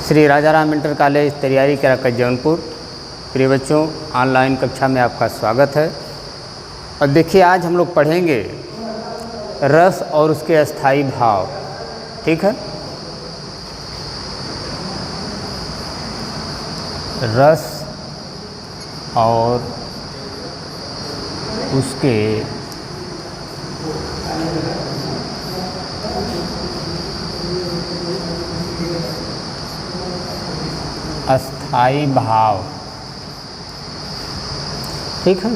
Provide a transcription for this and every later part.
Shri Rajaram inter college तैयारी कराकर जौनपुर। प्रिय बच्चों, ऑनलाइन कक्षा में आपका स्वागत है। और देखिए, आज हम लोग पढ़ेंगे रस और उसके अस्थाई भाव। ठीक है, रस और उसके अस्थाई भाव। ठीक है,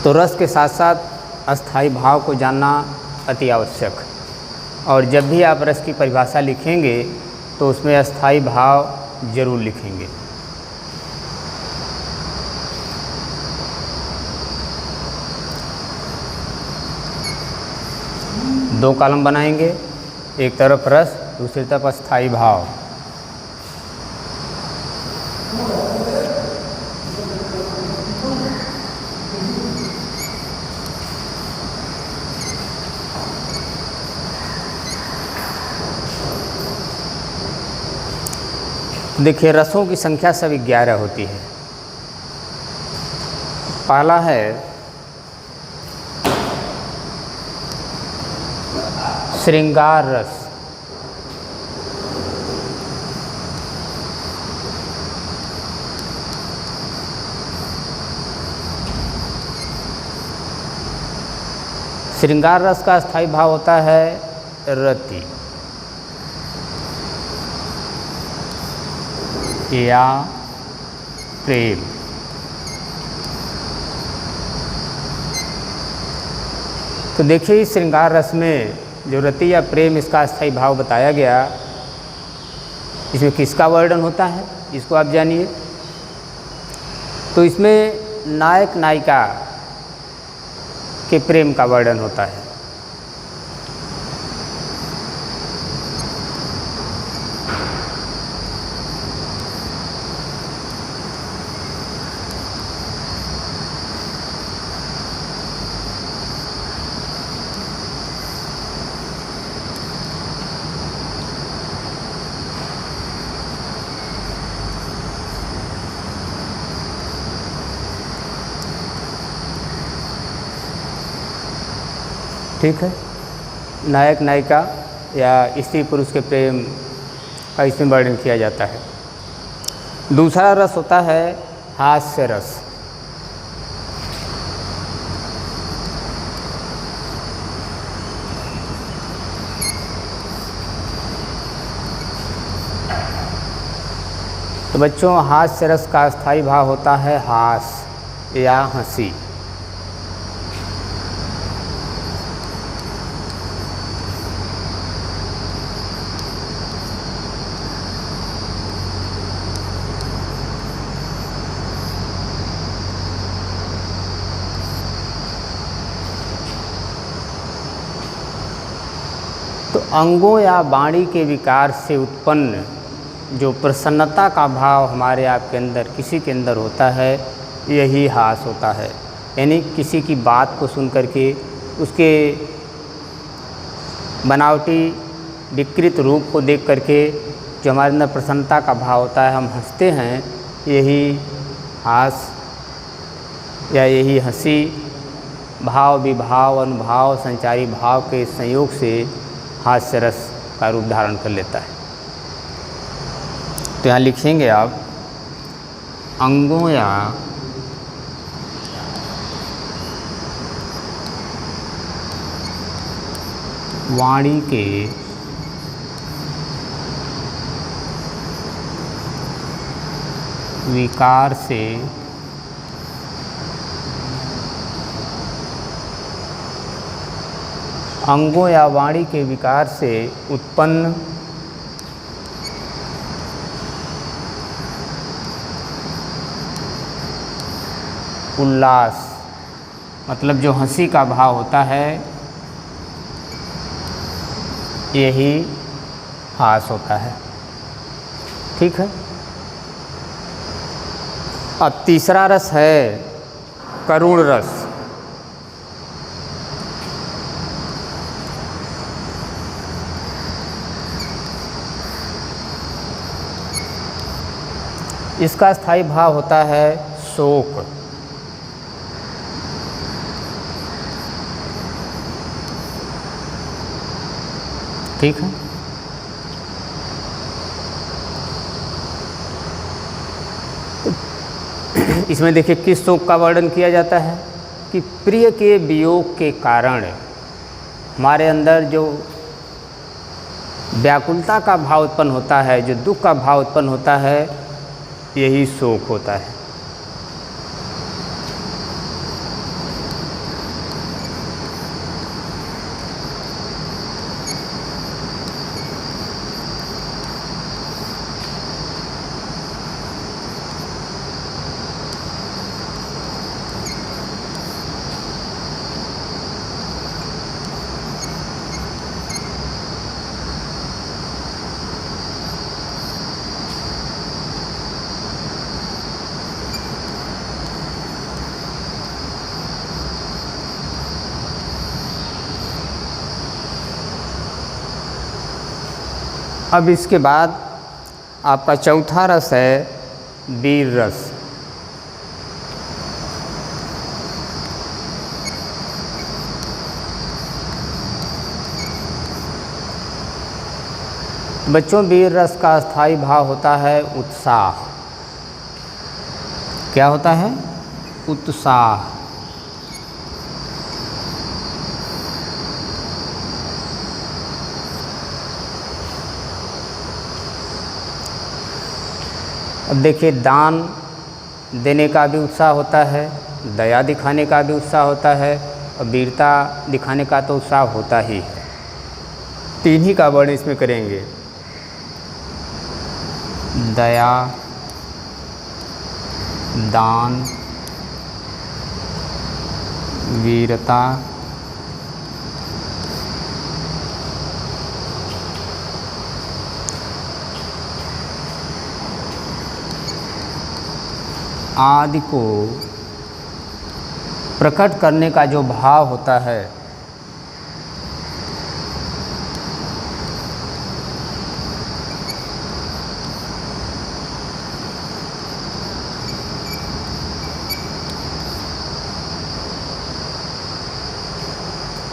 तो रस के साथ साथ अस्थाई भाव को जानना अति आवश्यक। और जब भी आप रस की परिभाषा लिखेंगे तो उसमें अस्थाई भाव जरूर लिखेंगे। दो कॉलम बनाएंगे, एक तरफ रस, दूसरी तरफ अस्थाई भाव। देखिए, रसों की संख्या सभी 11 होती है। पहला है श्रृंगार रस। श्रृंगार रस का अस्थाई भाव होता है रति या प्रेम। तो देखिए, इस श्रृंगार रस में जो रति या प्रेम, इसका अस्थाई भाव बताया गया, इसमें किसका वर्णन होता है इसको आप जानिए। तो इसमें नायक नायिका के प्रेम का वर्णन होता है। ठीक है, नायक नायिका या स्त्री पुरुष के प्रेम का इसमें वर्णन किया जाता है। दूसरा रस होता है हास्य रस। तो बच्चों, हास्य रस का अस्थाई भाव होता है हास या हंसी। तो अंगों या वाणी के विकार से उत्पन्न जो प्रसन्नता का भाव हमारे आपके अंदर, किसी के अंदर होता है, यही हास होता है। यानी किसी की बात को सुन करके, उसके बनावटी विकृत रूप को देख करके जो हमारे अंदर प्रसन्नता का भाव होता है, हम हंसते हैं, यही हास या यही हंसी भाव विभाव अनुभाव संचारी भाव के संयोग से हास्य रस का रूप धारण कर लेता है। तो यहाँ लिखेंगे आप अंगों या वाणी के विकार से अंगों या वाणी के विकार से उत्पन्न उल्लास, मतलब जो हंसी का भाव होता है, यही हास होता है। ठीक है, अब तीसरा रस है करुण रस। इसका स्थायी भाव होता है शोक। ठीक है। इसमें देखिए किस शोक का वर्णन किया जाता है कि प्रिय के वियोग के कारण हमारे अंदर जो व्याकुलता का भाव उत्पन्न होता है, जो दुख का भाव उत्पन्न होता है, यही शोक होता है। अब इसके बाद आपका चौथा रस है वीर रस। बच्चों, वीर रस का स्थायी भाव होता है उत्साह। क्या होता है? उत्साह। अब देखिए, दान देने का भी उत्साह होता है, दया दिखाने का भी उत्साह होता है, और वीरता दिखाने का तो उत्साह होता ही है। तीन ही का वर्ण इसमें करेंगे, दया, दान, वीरता, आदि को प्रकट करने का जो भाव होता है,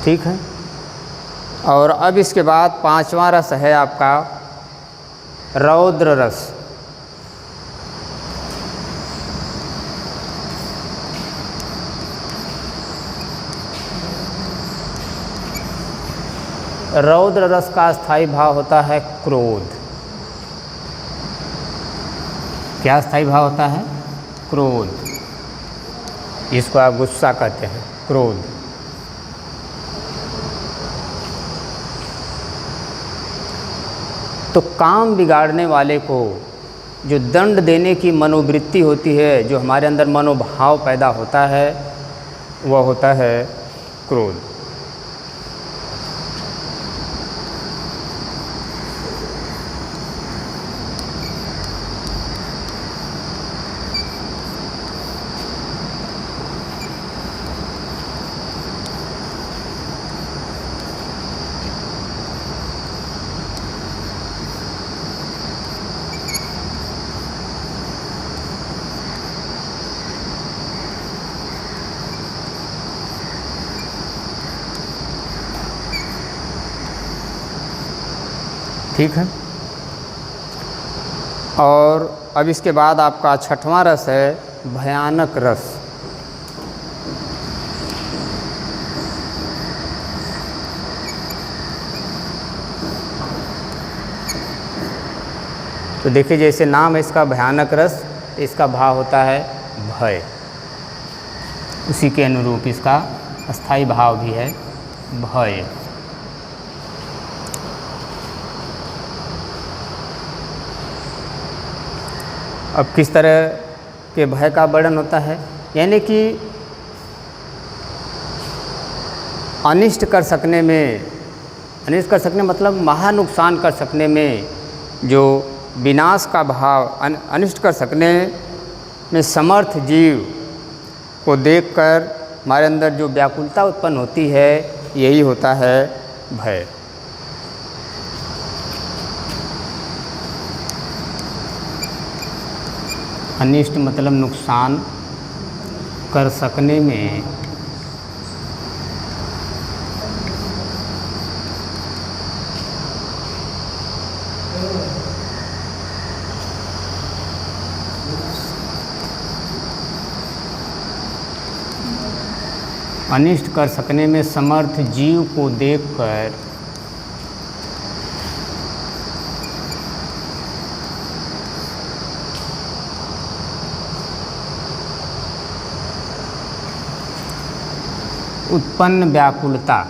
ठीक है। और अब इसके बाद पांचवा रस है आपका रौद्र रस। रौद्र रस का स्थायी भाव होता है क्रोध। क्या स्थायी भाव होता है? क्रोध। इसको आप गुस्सा कहते हैं, क्रोध। तो काम बिगाड़ने वाले को जो दंड देने की मनोवृत्ति होती है, जो हमारे अंदर मनोभाव पैदा होता है, वह होता है क्रोध। ठीक है। और अब इसके बाद आपका छठवां रस है भयानक रस। तो देखिए, जैसे नाम है इसका भयानक रस, इसका भाव होता है भय। उसी के अनुरूप इसका स्थायी भाव भी है भय। अब किस तरह के भय का वर्णन होता है? यानी कि अनिष्ट कर सकने में, अनिष्ट कर सकने मतलब महा नुकसान कर सकने में, जो विनाश का भाव, अनिष्ट कर सकने में समर्थ जीव को देखकर हमारे अंदर जो व्याकुलता उत्पन्न होती है, यही होता है भय। अनिष्ट मतलब नुकसान कर सकने में अनिष्ट कर सकने में समर्थ जीव को देखकर उत्पन्न व्याकुलता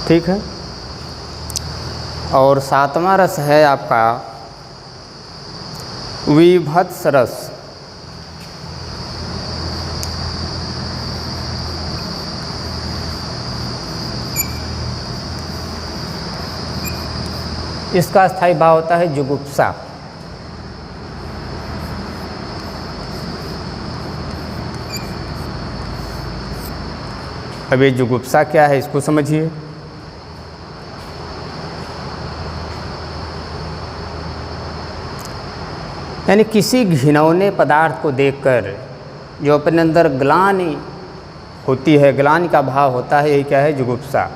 ठीक है। और सातवां रस है आपका विभत्स रस। इसका स्थायी भाव होता है जुगुप्सा। अब ये जुगुप्सा क्या है इसको समझिए। यानी किसी घिनौने पदार्थ को देखकर जो अपने अंदर ग्लानि होती है, ग्लानि का भाव होता है, यही क्या है, जुगुप्सा।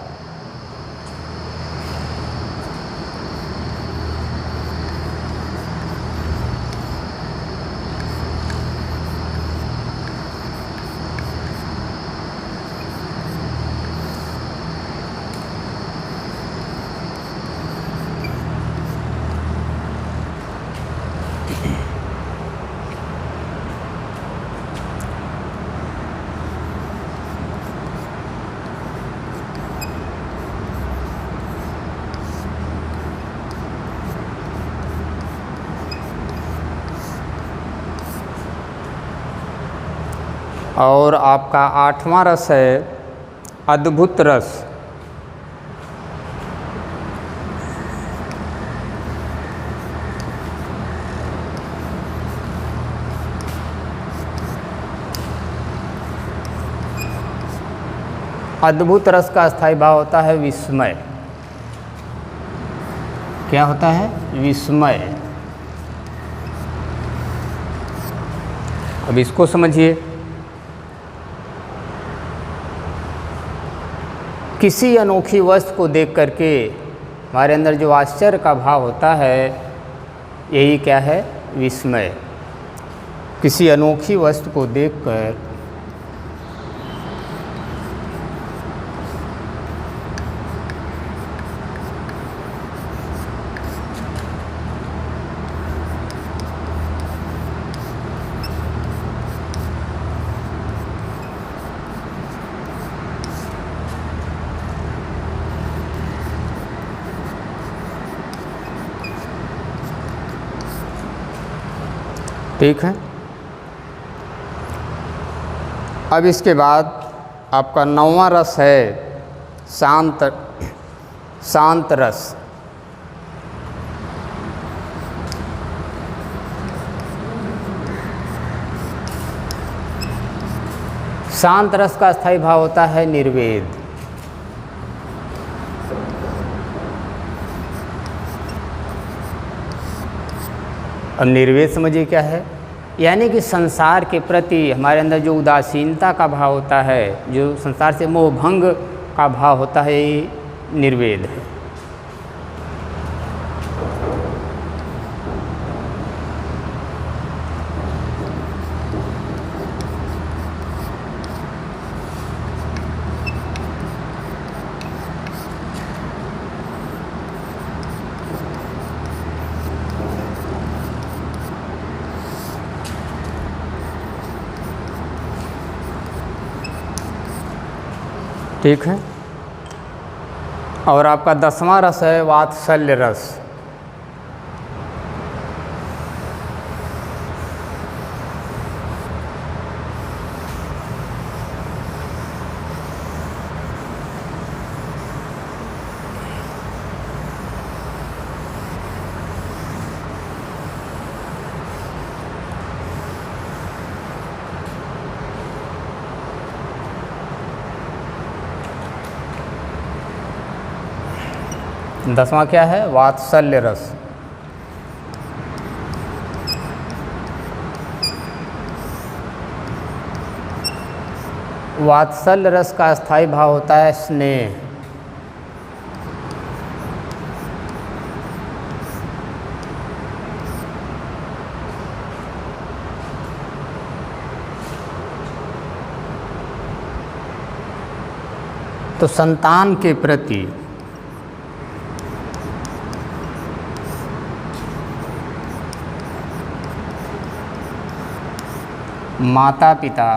और आपका आठवां रस है अद्भुत रस। अद्भुत रस का स्थायी भाव होता है विस्मय। क्या होता है, विस्मय। अब इसको समझिए। किसी अनोखी वस्तु को देख करके हमारे अंदर जो आश्चर्य का भाव होता है, यही क्या है, विस्मय। किसी अनोखी वस्तु को देखकर ठीक है। अब इसके बाद आपका नौवां रस है शांत रस। शांत रस का स्थायी भाव होता है निर्वेद। अब निर्वेद समझिए क्या है, यानी कि संसार के प्रति हमारे अंदर जो उदासीनता का भाव होता है, जो संसार से मोह भंग का भाव होता है, ये निर्वेद है। ठीक है। और आपका 10वां रस है वात्सल्य रस। 10वां क्या है? वात्सल्य रस। वात्सल्य रस का स्थायी भाव होता है स्नेह। तो संतान के प्रति माता पिता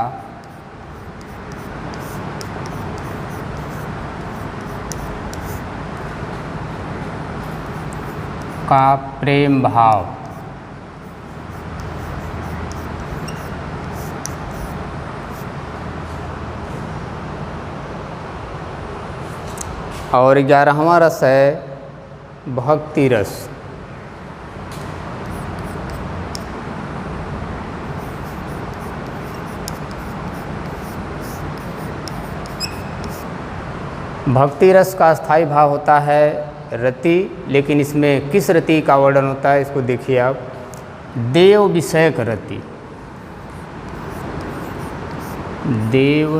का प्रेम भाव और 11वां रस है भक्ति रस। भक्ति रस का स्थायी भाव होता है रति, लेकिन इसमें किस रति का वर्णन होता है इसको देखिए आप। देव विषयक रति, देव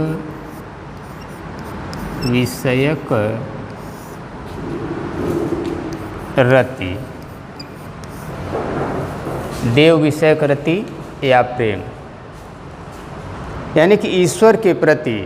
विषयक रति, देव विषयक रति या प्रेम, यानी कि ईश्वर के प्रति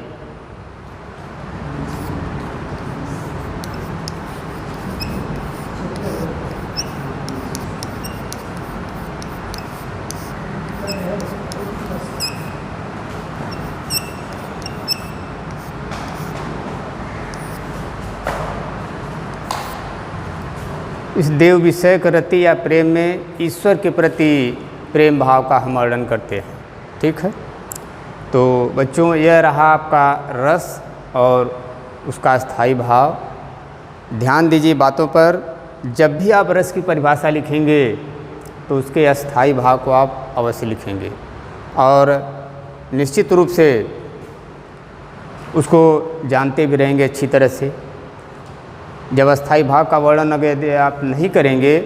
इस देव विषयक रति या प्रेम में ईश्वर के प्रति प्रेम भाव का हम वर्णन करते हैं। ठीक है, तो बच्चों यह रहा आपका रस और उसका स्थायी भाव। ध्यान दीजिए बातों पर। जब भी आप रस की परिभाषा लिखेंगे तो उसके स्थायी भाव को आप अवश्य लिखेंगे और निश्चित रूप से उसको जानते भी रहेंगे अच्छी तरह से। जब अस्थायी भाव का वर्णन अगर आप नहीं करेंगे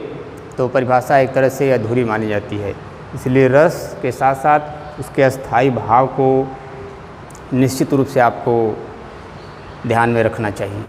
तो परिभाषा एक तरह से अधूरी मानी जाती है। इसलिए रस के साथ साथ उसके अस्थायी भाव को निश्चित रूप से आपको ध्यान में रखना चाहिए।